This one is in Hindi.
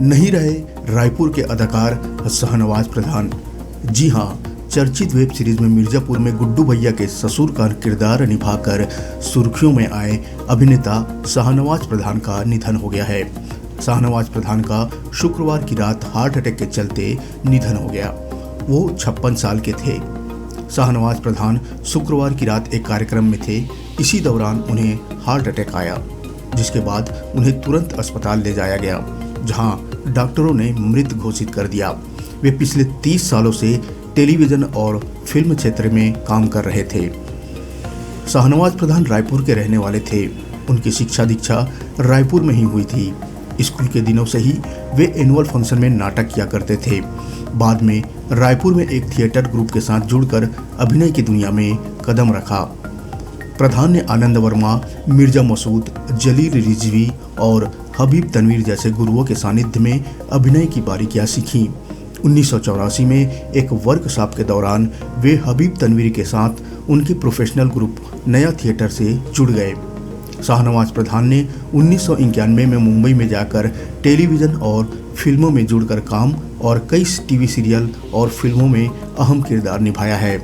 नहीं रहे रायपुर के अदाकार शाहनवाज प्रधान। जी हाँ, चर्चित वेब सीरीज में मिर्जापुर में गुड्डू भैया के ससुर का किरदार निभाकर सुर्खियों में आए अभिनेता शाहनवाज प्रधान का निधन हो गया है। शाहनवाज प्रधान का शुक्रवार की रात हार्ट अटैक के चलते निधन हो गया। वो 56 साल के थे। शाहनवाज प्रधान शुक्रवार की रात एक कार्यक्रम में थे। इसी दौरान उन्हें हार्ट अटैक आया, जिसके बाद उन्हें तुरंत अस्पताल ले जाया गया, जहां डॉक्टरों ने मृत घोषित कर दिया। वे पिछले 30 सालों से टेलीविज़न और फिल्म क्षेत्र में काम कर रहे थे। शाहनवाज प्रधान रायपुर के रहने वाले थे। उनकी शिक्षा दीक्षा रायपुर में ही हुई थी। स्कूल के दिनों से ही वे एनुअल फंक्शन में नाटक किया करते थे। बाद में रायपुर में एक थिएटर ग्रुप के साथ जुड़कर अभिनय की दुनिया में कदम रखा। प्रधान ने आनंद वर्मा, मिर्जा मसूद, जलील रिजवी और हबीब तनवीर जैसे गुरुओं के सानिध्य में अभिनय की बारीकियां सीखी। 1984 में एक वर्कशॉप के दौरान वे हबीब तनवीर के साथ उनके प्रोफेशनल ग्रुप नया थिएटर से जुड़ गए। शाहनवाज प्रधान ने 1991 में मुंबई में जाकर टेलीविज़न और फिल्मों में जुड़कर काम और कई टीवी सीरियल और फिल्मों में अहम किरदार निभाया है।